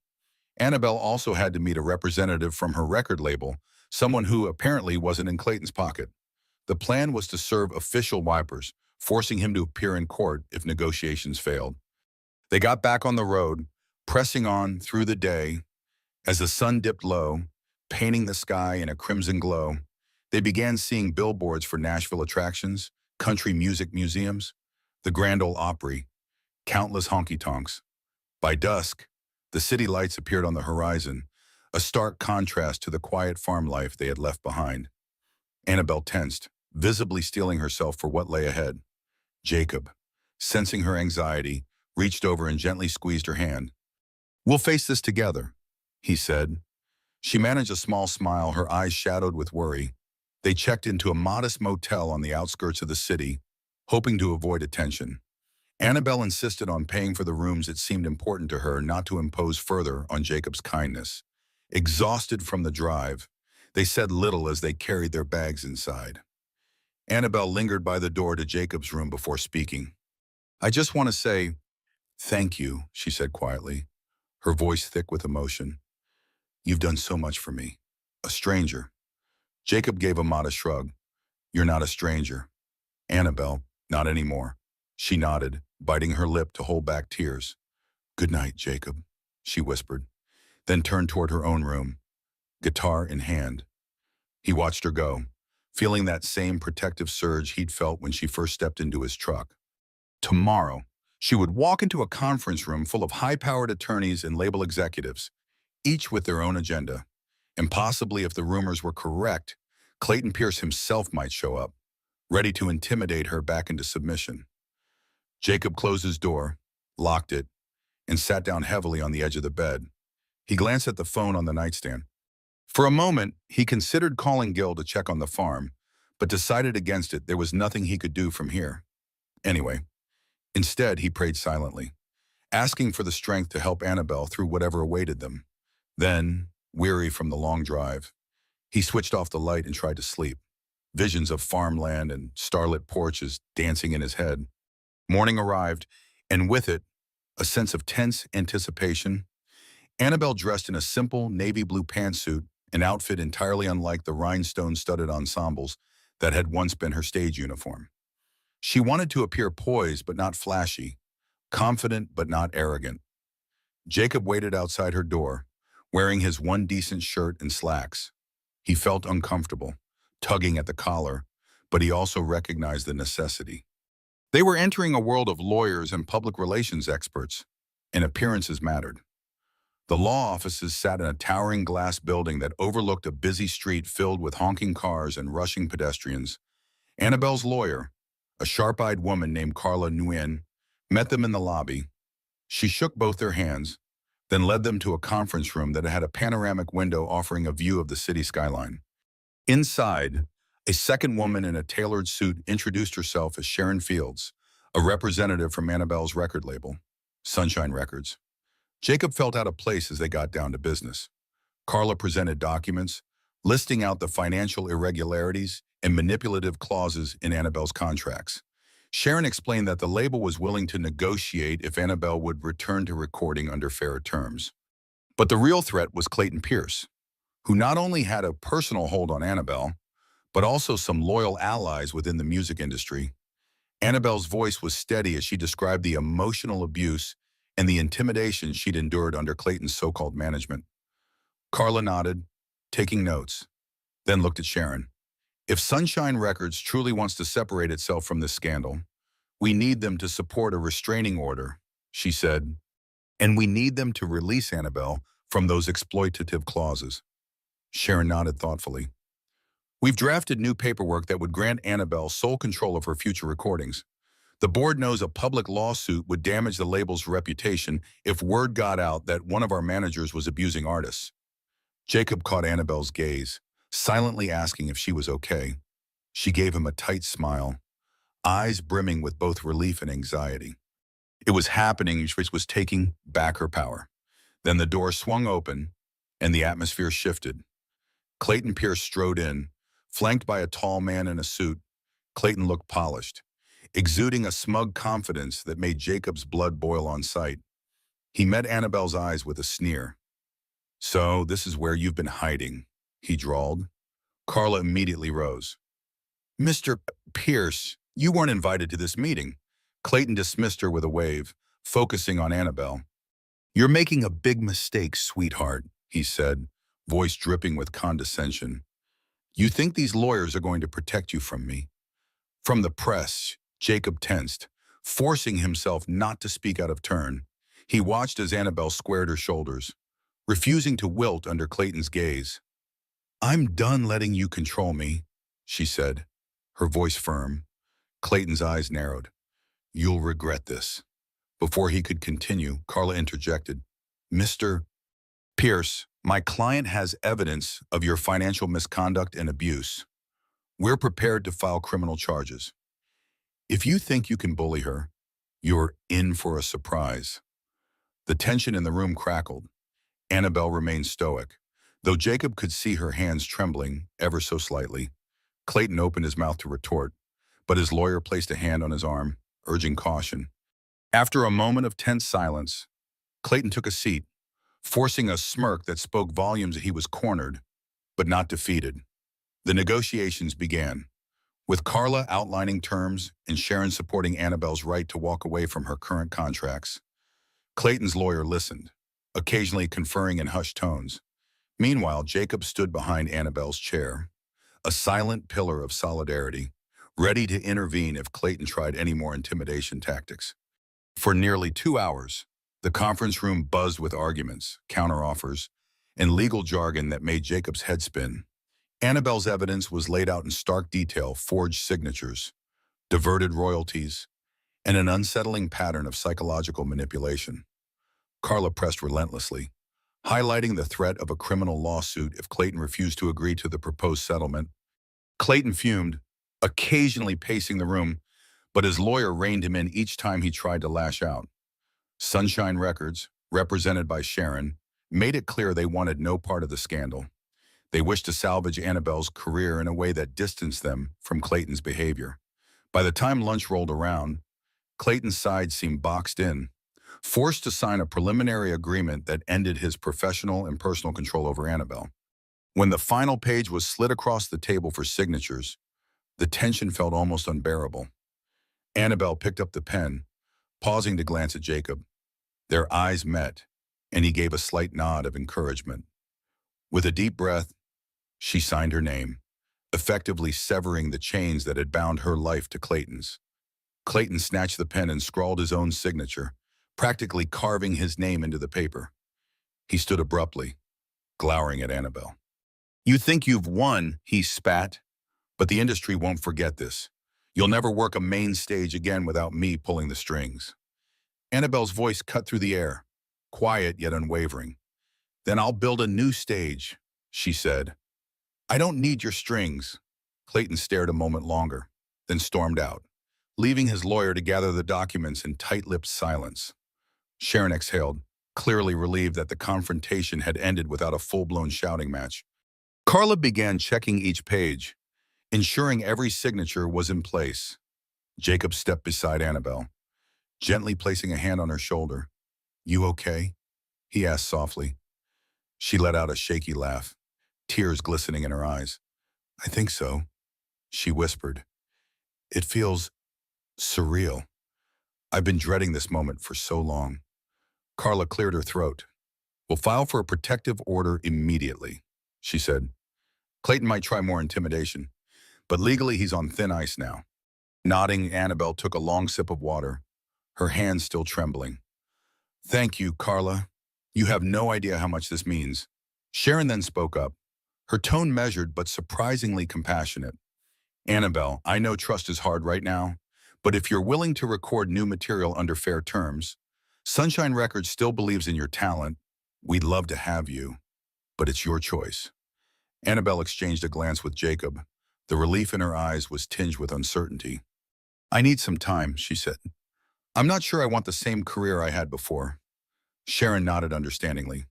Annabelle also had to meet a representative from her record label, someone who apparently wasn't in Clayton's pocket. The plan was to serve official wipers, forcing him to appear in court if negotiations failed. They got back on the road, pressing on through the day. As the sun dipped low, painting the sky in a crimson glow, they began seeing billboards for Nashville attractions, country music museums, the Grand Ole Opry, countless honky-tonks. By dusk, the city lights appeared on the horizon, a stark contrast to the quiet farm life they had left behind. Annabelle tensed, visibly steeling herself for what lay ahead. Jacob, sensing her anxiety, reached over and gently squeezed her hand. "We'll face this together," he said. She managed a small smile, her eyes shadowed with worry. They checked into a modest motel on the outskirts of the city, hoping to avoid attention. Annabelle insisted on paying for the rooms. It seemed important to her not to impose further on Jacob's kindness. Exhausted from the drive, they said little as they carried their bags inside. Annabelle lingered by the door to Jacob's room before speaking. "I just want to say thank you," she said quietly, her voice thick with emotion. "You've done so much for me. A stranger." Jacob gave a modest shrug. "You're not a stranger." "Annabelle, not anymore." She nodded, biting her lip to hold back tears. "Good night, Jacob," she whispered, then turned toward her own room, guitar in hand. He watched her go, feeling that same protective surge he'd felt when she first stepped into his truck. Tomorrow, she would walk into a conference room full of high-powered attorneys and label executives, each with their own agenda. And possibly, if the rumors were correct, Clayton Pierce himself might show up, ready to intimidate her back into submission. Jacob closed his door, locked it, and sat down heavily on the edge of the bed. He glanced at the phone on the nightstand. For a moment, he considered calling Gil to check on the farm, but decided against it. There was nothing he could do from here. Anyway, instead, he prayed silently, asking for the strength to help Annabelle through whatever awaited them. Then, weary from the long drive, he switched off the light and tried to sleep, visions of farmland and starlit porches dancing in his head. Morning arrived, and with it, a sense of tense anticipation. Annabelle dressed in a simple navy blue pantsuit, an outfit entirely unlike the rhinestone-studded ensembles that had once been her stage uniform. She wanted to appear poised but not flashy, confident but not arrogant. Jacob waited outside her door, wearing his one decent shirt and slacks. He felt uncomfortable, tugging at the collar, but he also recognized the necessity. They were entering a world of lawyers and public relations experts, and appearances mattered. The law offices sat in a towering glass building that overlooked a busy street filled with honking cars and rushing pedestrians. Annabelle's lawyer, a sharp-eyed woman named Carla Nguyen, met them in the lobby. She shook both their hands, then led them to a conference room that had a panoramic window offering a view of the city skyline. Inside, a second woman in a tailored suit introduced herself as Sharon Fields, a representative from Annabelle's record label, Sunshine Records. Jacob felt out of place as they got down to business. Carla presented documents, listing out the financial irregularities and manipulative clauses in Annabelle's contracts. Sharon explained that the label was willing to negotiate if Annabelle would return to recording under fair terms. But the real threat was Clayton Pierce, who not only had a personal hold on Annabelle, but also some loyal allies within the music industry. Annabelle's voice was steady as she described the emotional abuse and the intimidation she'd endured under Clayton's so-called management. Carla nodded, taking notes, then looked at Sharon. "If Sunshine Records truly wants to separate itself from this scandal, we need them to support a restraining order," she said, "and we need them to release Annabelle from those exploitative clauses." Sharon nodded thoughtfully. "We've drafted new paperwork that would grant Annabelle sole control of her future recordings. The board knows a public lawsuit would damage the label's reputation if word got out that one of our managers was abusing artists." Jacob caught Annabelle's gaze, silently asking if she was okay. She gave him a tight smile, eyes brimming with both relief and anxiety. It was happening, which was taking back her power. Then the door swung open, and the atmosphere shifted. Clayton Pierce strode in, flanked by a tall man in a suit. Clayton looked polished, exuding a smug confidence that made Jacob's blood boil on sight. He met Annabelle's eyes with a sneer. "So, this is where you've been hiding," he drawled. Carla immediately rose. "Mr. Pierce, you weren't invited to this meeting." Clayton dismissed her with a wave, focusing on Annabelle. "You're making a big mistake, sweetheart," he said, voice dripping with condescension. "You think these lawyers are going to protect you from me?" From the press, Jacob tensed, forcing himself not to speak out of turn. He watched as Annabelle squared her shoulders, refusing to wilt under Clayton's gaze. "I'm done letting you control me," she said, her voice firm. Clayton's eyes narrowed. "You'll regret this." Before he could continue, Carla interjected. "Mr. Pierce, my client has evidence of your financial misconduct and abuse. We're prepared to file criminal charges. If you think you can bully her, you're in for a surprise." The tension in the room crackled. Annabelle remained stoic, though Jacob could see her hands trembling ever so slightly. Clayton opened his mouth to retort, but his lawyer placed a hand on his arm, urging caution. After a moment of tense silence, Clayton took a seat, forcing a smirk that spoke volumes that he was cornered, but not defeated. The negotiations began, with Carla outlining terms and Sharon supporting Annabelle's right to walk away from her current contracts. Clayton's lawyer listened, occasionally conferring in hushed tones. Meanwhile, Jacob stood behind Annabelle's chair, a silent pillar of solidarity, ready to intervene if Clayton tried any more intimidation tactics. For nearly 2 hours, the conference room buzzed with arguments, counteroffers, and legal jargon that made Jacob's head spin. Annabelle's evidence was laid out in stark detail: forged signatures, diverted royalties, and an unsettling pattern of psychological manipulation. Carla pressed relentlessly, highlighting the threat of a criminal lawsuit if Clayton refused to agree to the proposed settlement. Clayton fumed, occasionally pacing the room, but his lawyer reined him in each time he tried to lash out. Sunshine Records, represented by Sharon, made it clear they wanted no part of the scandal. They wished to salvage Annabelle's career in a way that distanced them from Clayton's behavior. By the time lunch rolled around, Clayton's side seemed boxed in, forced to sign a preliminary agreement that ended his professional and personal control over Annabelle. When the final page was slid across the table for signatures, the tension felt almost unbearable. Annabelle picked up the pen, pausing to glance at Jacob. Their eyes met, and he gave a slight nod of encouragement. With a deep breath, she signed her name, effectively severing the chains that had bound her life to Clayton's. Clayton snatched the pen and scrawled his own signature, practically carving his name into the paper. He stood abruptly, glowering at Annabelle. "You think you've won," he spat, "but the industry won't forget this. You'll never work a main stage again without me pulling the strings." Annabelle's voice cut through the air, quiet yet unwavering. "Then I'll build a new stage," she said. "I don't need your strings." Clayton stared a moment longer, then stormed out, leaving his lawyer to gather the documents in tight-lipped silence. Sharon exhaled, clearly relieved that the confrontation had ended without a full-blown shouting match. Carla began checking each page, ensuring every signature was in place. Jacob stepped beside Annabelle, gently placing a hand on her shoulder. "You okay?" he asked softly. She let out a shaky laugh, tears glistening in her eyes. "I think so," she whispered. "It feels surreal. I've been dreading this moment for so long." Carla cleared her throat. "We'll file for a protective order immediately," she said. "Clayton might try more intimidation, but legally he's on thin ice now." Nodding, Annabelle took a long sip of water, her hands still trembling. "Thank you, Carla. You have no idea how much this means." Sharon then spoke up, her tone measured but surprisingly compassionate. "Annabelle, I know trust is hard right now, but if you're willing to record new material under fair terms, Sunshine Records still believes in your talent. We'd love to have you, but it's your choice." Annabelle exchanged a glance with Jacob. The relief in her eyes was tinged with uncertainty. "I need some time," she said. "I'm not sure I want the same career I had before." Sharon nodded understandingly.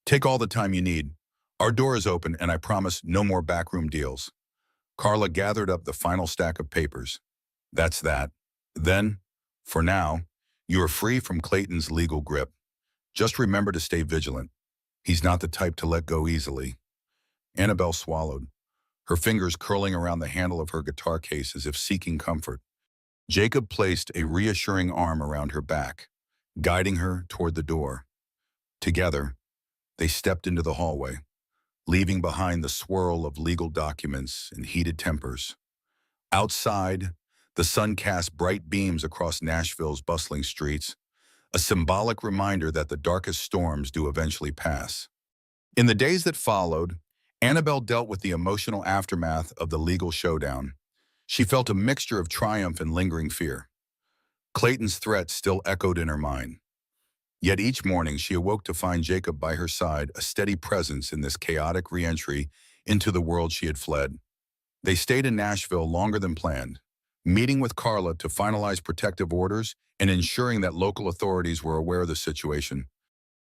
Take all the time you need. Our door is open, and I promise no more backroom deals. Carla gathered up the final stack of papers. That's that. Then, for now, you are free from Clayton's legal grip. Just remember to stay vigilant. He's not the type to let go easily. Annabelle swallowed, her fingers curling around the handle of her guitar case as if seeking comfort. Jacob placed a reassuring arm around her back, guiding her toward the door. Together, they stepped into the hallway, leaving behind the swirl of legal documents and heated tempers. Outside, the sun cast bright beams across Nashville's bustling streets, a symbolic reminder that the darkest storms do eventually pass. In the days that followed, Annabelle dealt with the emotional aftermath of the legal showdown. She felt a mixture of triumph and lingering fear. Clayton's threat still echoed in her mind. Yet each morning she awoke to find Jacob by her side, a steady presence in this chaotic re-entry into the world she had fled. They stayed in Nashville longer than planned, meeting with Carla to finalize protective orders and ensuring that local authorities were aware of the situation.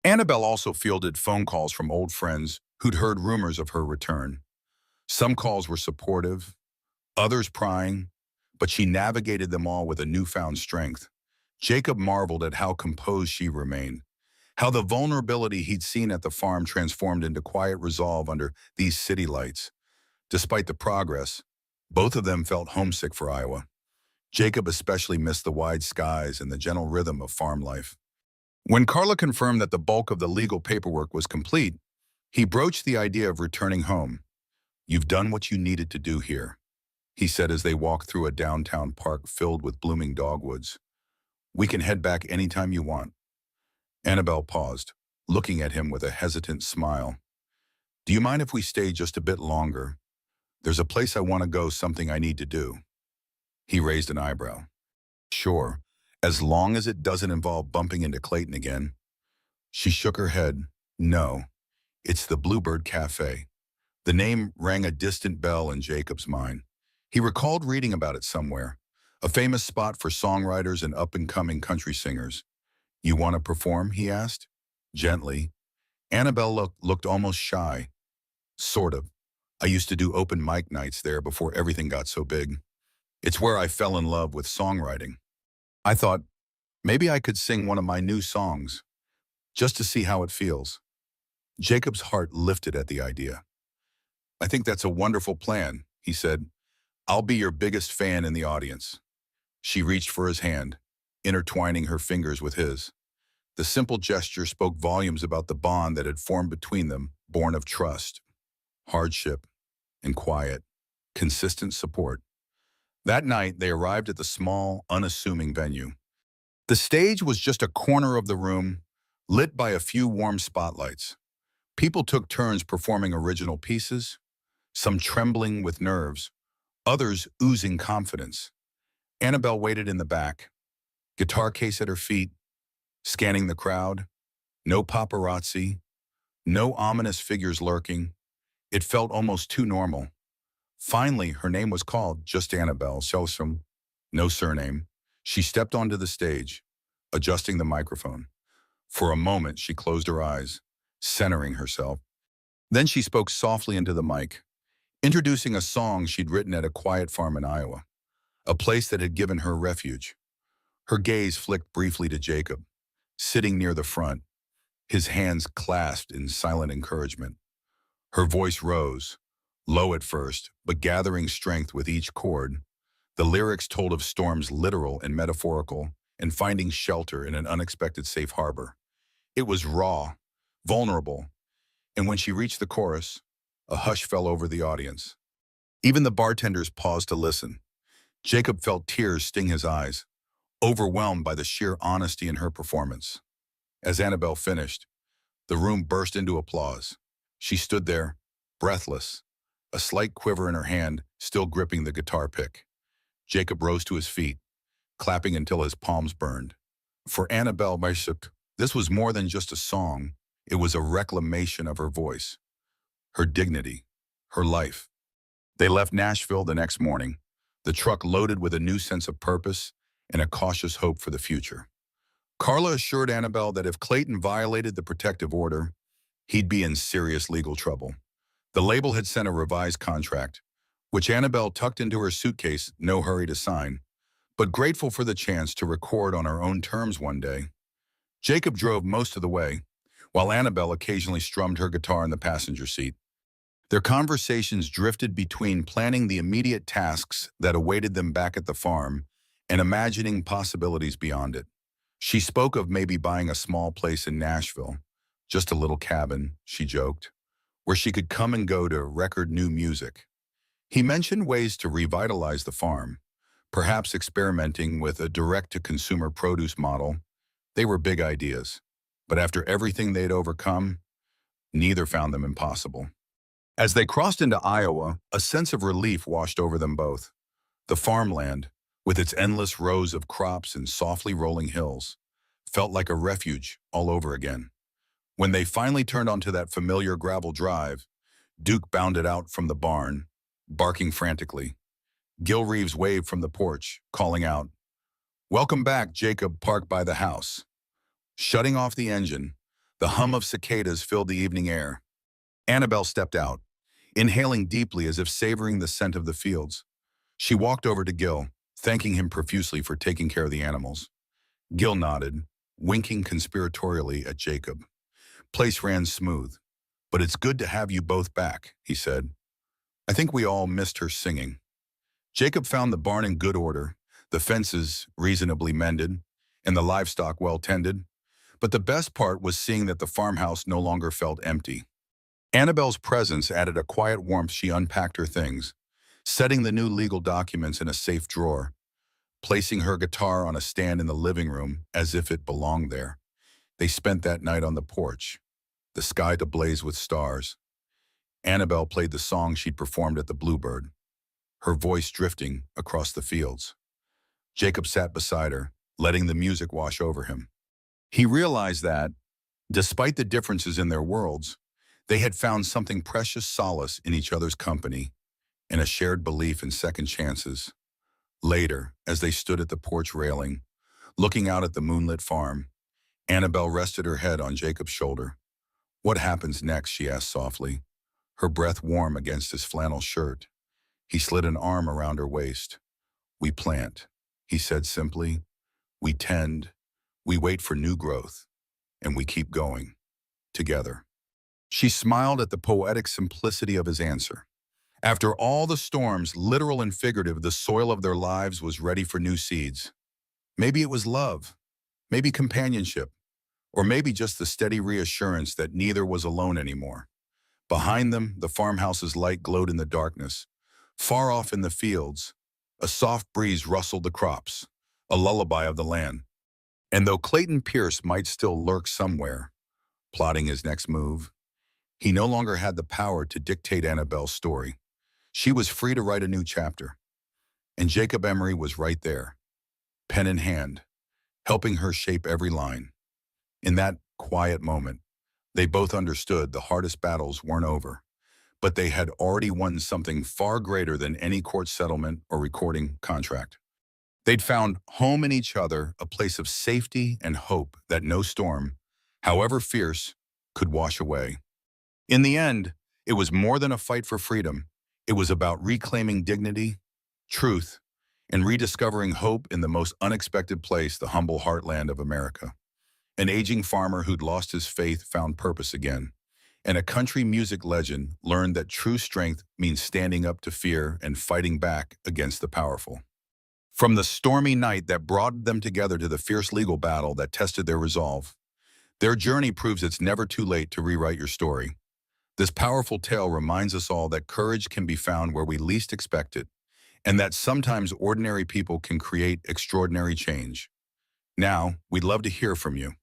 Annabelle also fielded phone calls from old friends who'd heard rumors of her return. Some calls were supportive, others prying, but she navigated them all with a newfound strength. Jacob marveled at how composed she remained, how the vulnerability he'd seen at the farm transformed into quiet resolve under these city lights. Despite the progress, both of them felt homesick for Iowa. Jacob especially missed the wide skies and the gentle rhythm of farm life. When Carla confirmed that the bulk of the legal paperwork was complete, he broached the idea of returning home. "You've done what you needed to do here," he said as they walked through a downtown park filled with blooming dogwoods. "We can head back anytime you want." Annabelle paused, looking at him with a hesitant smile. "Do you mind if we stay just a bit longer? There's a place I want to go, something I need to do." He raised an eyebrow. "Sure, as long as it doesn't involve bumping into Clayton again." She shook her head. "No, it's the Bluebird Cafe." The name rang a distant bell in Jacob's mind. He recalled reading about it somewhere, a famous spot for songwriters and up-and-coming country singers. "You want to perform?" he asked. Gently. Annabelle looked almost shy. "Sort of. I used to do open mic nights there before everything got so big. It's where I fell in love with songwriting. I thought, maybe I could sing one of my new songs, just to see how it feels." Jacob's heart lifted at the idea. "I think that's a wonderful plan," he said. "I'll be your biggest fan in the audience." She reached for his hand, intertwining her fingers with his. The simple gesture spoke volumes about the bond that had formed between them, born of trust, hardship, and quiet, consistent support. That night, they arrived at the small, unassuming venue. The stage was just a corner of the room, lit by a few warm spotlights. People took turns performing original pieces, some trembling with nerves, others oozing confidence. Annabelle waited in the back, guitar case at her feet, scanning the crowd. No paparazzi, no ominous figures lurking. It felt almost too normal. Finally, her name was called, just Annabelle Shelsom, no surname. She stepped onto the stage, adjusting the microphone. For a moment, she closed her eyes, centering herself. Then she spoke softly into the mic, introducing a song she'd written at a quiet farm in Iowa, a place that had given her refuge. Her gaze flicked briefly to Jacob, sitting near the front, his hands clasped in silent encouragement. Her voice rose, low at first, but gathering strength with each chord. The lyrics told of storms literal and metaphorical, and finding shelter in an unexpected safe harbor. It was raw, vulnerable, and when she reached the chorus, a hush fell over the audience. Even the bartenders paused to listen. Jacob felt tears sting his eyes, overwhelmed by the sheer honesty in her performance. As Annabelle finished, the room burst into applause. She stood there, breathless, a slight quiver in her hand, still gripping the guitar pick. Jacob rose to his feet, clapping until his palms burned. For Annabelle Bishop, this was more than just a song. It was a reclamation of her voice, her dignity, her life. They left Nashville the next morning, the truck loaded with a new sense of purpose and a cautious hope for the future. Carla assured Annabelle that if Clayton violated the protective order, he'd be in serious legal trouble. The label had sent a revised contract, which Annabelle tucked into her suitcase, no hurry to sign, but grateful for the chance to record on her own terms one day. Jacob drove most of the way, while Annabelle occasionally strummed her guitar in the passenger seat. Their conversations drifted between planning the immediate tasks that awaited them back at the farm and imagining possibilities beyond it. She spoke of maybe buying a small place in Nashville, just a little cabin, she joked, where she could come and go to record new music. He mentioned ways to revitalize the farm, perhaps experimenting with a direct-to-consumer produce model. They were big ideas, but after everything they'd overcome, neither found them impossible. As they crossed into Iowa, a sense of relief washed over them both. The farmland, with its endless rows of crops and softly rolling hills, felt like a refuge all over again. When they finally turned onto that familiar gravel drive, Duke bounded out from the barn, barking frantically. Gil Reeves waved from the porch, calling out, "Welcome back, Jacob," parked by the house. Shutting off the engine, the hum of cicadas filled the evening air. Annabelle stepped out, inhaling deeply as if savoring the scent of the fields. She walked over to Gil, thanking him profusely for taking care of the animals. Gil nodded, winking conspiratorially at Jacob. "Place ran smooth, but it's good to have you both back," he said. "I think we all missed her singing." Jacob found the barn in good order, the fences reasonably mended, and the livestock well tended. But the best part was seeing that the farmhouse no longer felt empty. Annabelle's presence added a quiet warmth. She unpacked her things, setting the new legal documents in a safe drawer, placing her guitar on a stand in the living room as if it belonged there. They spent that night on the porch, the sky ablaze with stars. Annabelle played the song she'd performed at the Bluebird, her voice drifting across the fields. Jacob sat beside her, letting the music wash over him. He realized that, despite the differences in their worlds, they had found something precious solace in each other's company and a shared belief in second chances. Later, as they stood at the porch railing, looking out at the moonlit farm, Annabelle rested her head on Jacob's shoulder. "What happens next?" she asked softly, her breath warm against his flannel shirt. He slid an arm around her waist. "We plant," he said simply. "We tend, we wait for new growth, and we keep going, together." She smiled at the poetic simplicity of his answer. After all the storms, literal and figurative, the soil of their lives was ready for new seeds. Maybe it was love, maybe companionship, or maybe just the steady reassurance that neither was alone anymore. Behind them, the farmhouse's light glowed in the darkness. Far off in the fields, a soft breeze rustled the crops, a lullaby of the land. And though Clayton Pierce might still lurk somewhere, plotting his next move, he no longer had the power to dictate Annabelle's story. She was free to write a new chapter. And Jacob Emery was right there, pen in hand, helping her shape every line. In that quiet moment, they both understood the hardest battles weren't over, but they had already won something far greater than any court settlement or recording contract. They'd found home in each other, a place of safety and hope that no storm, however fierce, could wash away. In the end, it was more than a fight for freedom. It was about reclaiming dignity, truth, and rediscovering hope in the most unexpected place, the humble heartland of America. An aging farmer who'd lost his faith found purpose again, and a country music legend learned that true strength means standing up to fear and fighting back against the powerful. From the stormy night that brought them together to the fierce legal battle that tested their resolve, their journey proves it's never too late to rewrite your story. This powerful tale reminds us all that courage can be found where we least expect it, and that sometimes ordinary people can create extraordinary change. Now, we'd love to hear from you.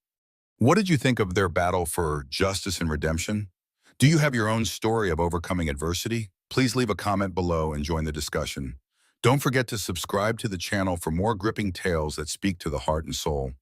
What did you think of their battle for justice and redemption? Do you have your own story of overcoming adversity? Please leave a comment below and join the discussion. Don't forget to subscribe to the channel for more gripping tales that speak to the heart and soul.